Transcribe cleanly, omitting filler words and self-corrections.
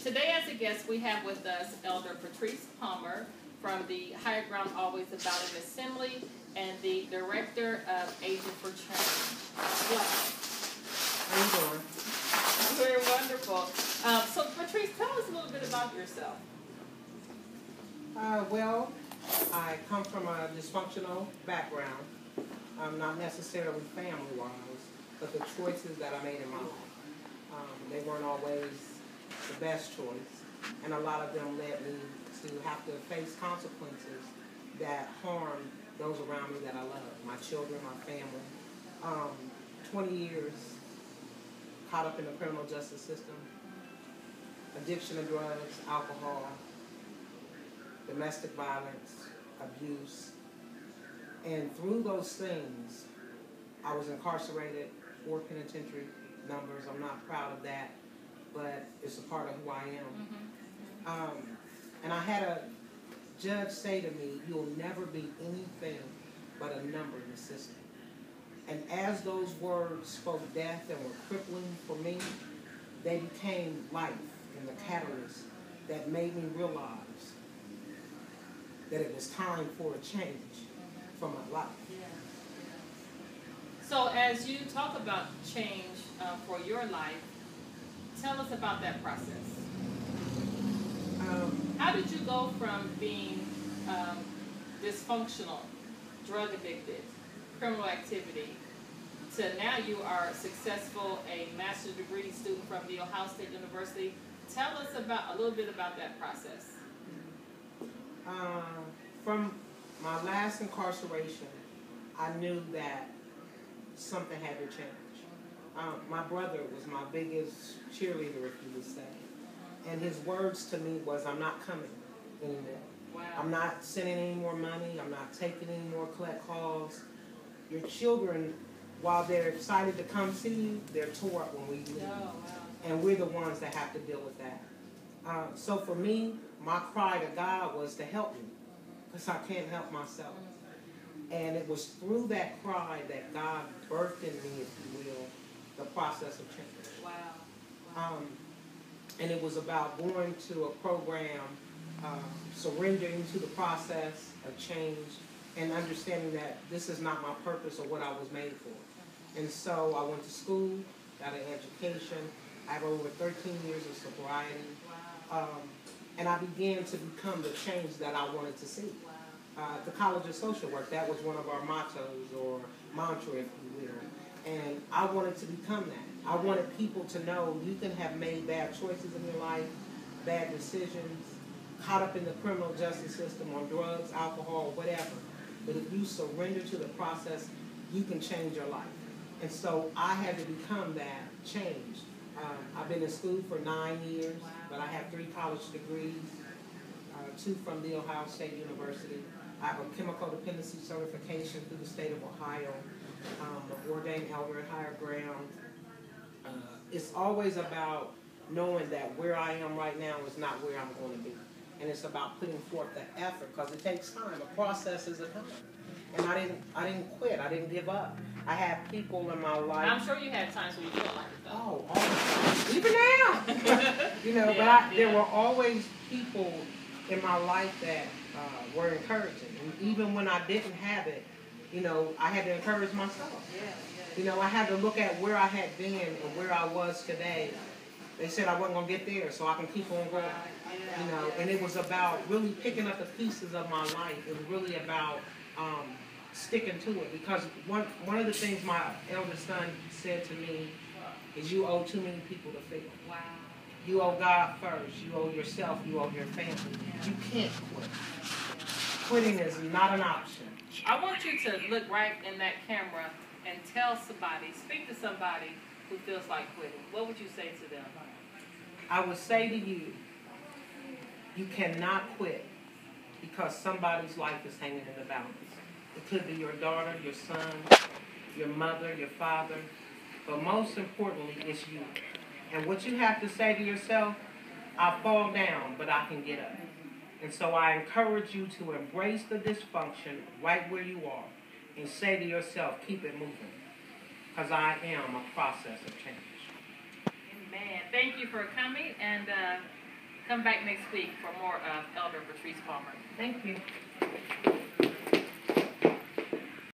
Today as a guest we have with us Elder Patrice Palmer from the Higher Ground Always About an Assembly and the Director of Agent for Change. How you doing? Very wonderful. So Patrice, tell us a little bit about yourself. Well, I come from a dysfunctional background, not necessarily family-wise, but the choices that I made in my life, they weren't always the best choice, and a lot of them led me to have to face consequences that harm those around me that I love, my children, my family. 20 years caught up in the criminal justice system, addiction to drugs, alcohol, domestic violence, abuse, and through those things, I was incarcerated, 4 penitentiary numbers. I'm not proud of that, but it's a part of who I am. And I had a judge say to me, "You'll never be anything but a number in the system." And as those words spoke death and were crippling for me, they became life and the catalyst that made me realize that it was time for a change for my life. So as you talk about change for your life, tell us about that process. How did you go from being dysfunctional, drug addicted, criminal activity, to now you are successful, a master's degree student from the Ohio State University? Tell us a little bit about that process. From my last incarceration, I knew that something had to change. My brother was my biggest cheerleader, if you would say. And his words to me was, "I'm not coming anymore. Wow. I'm not sending any more money. I'm not taking any more collect calls. Your children, while they're excited to come see you, they're tore up when we leave. Oh, wow. And we're the ones that have to deal with that." So for me, my cry to God was to help me, because I can't help myself. And it was through that cry that God birthed in me, if you will, the process of change. Wow. And it was about going to a program, surrendering to the process of change, and understanding that this is not my purpose or what I was made for. And so I went to school, got an education. I have over 13 years of sobriety. And I began to become the change that I wanted to see. The College of Social Work, that was one of our mottos or mantra, if you will. And I wanted to become that. I wanted people to know you can have made bad choices in your life, bad decisions, caught up in the criminal justice system on drugs, alcohol, whatever. But if you surrender to the process, you can change your life. And so I had to become that change. I've been in school for 9 years, but I have 3 college degrees, 2 from the Ohio State University. I have a chemical dependency certification through the state of Ohio. I'm an ordained elder at Higher Ground. It's always about knowing that where I am right now is not where I'm going to be. And it's about putting forth the effort, because it takes time. The process is a time. And I didn't quit. I didn't give up. I had people in my life. I'm sure you had times when you felt like it, though. Oh, all the time. Even now. But there were always people in my life that were encouraging. And even when I didn't have it, I had to encourage myself. I had to look at where I had been and where I was today. They said I wasn't going to get there, so I can keep on going. And it was about really picking up the pieces of my life. It was really about sticking to it, because one of the things my eldest son said to me is, "You owe too many people to fail. Wow. You owe God first. You owe yourself. You owe your family. You can't quit. Quitting is not an option." I want you to look right in that camera and tell somebody, speak to somebody who feels like quitting. What would you say to them? I would say to you, you cannot quit because somebody's life is hanging in the balance. It could be your daughter, your son, your mother, your father, but most importantly, it's you. And what you have to say to yourself, "I fall down, but I can get up." And so I encourage you to embrace the dysfunction right where you are and say to yourself, "Keep it moving, because I am a process of change." Amen. Thank you for coming, and Come back next week for more of Elder Patrice Palmer. Thank you.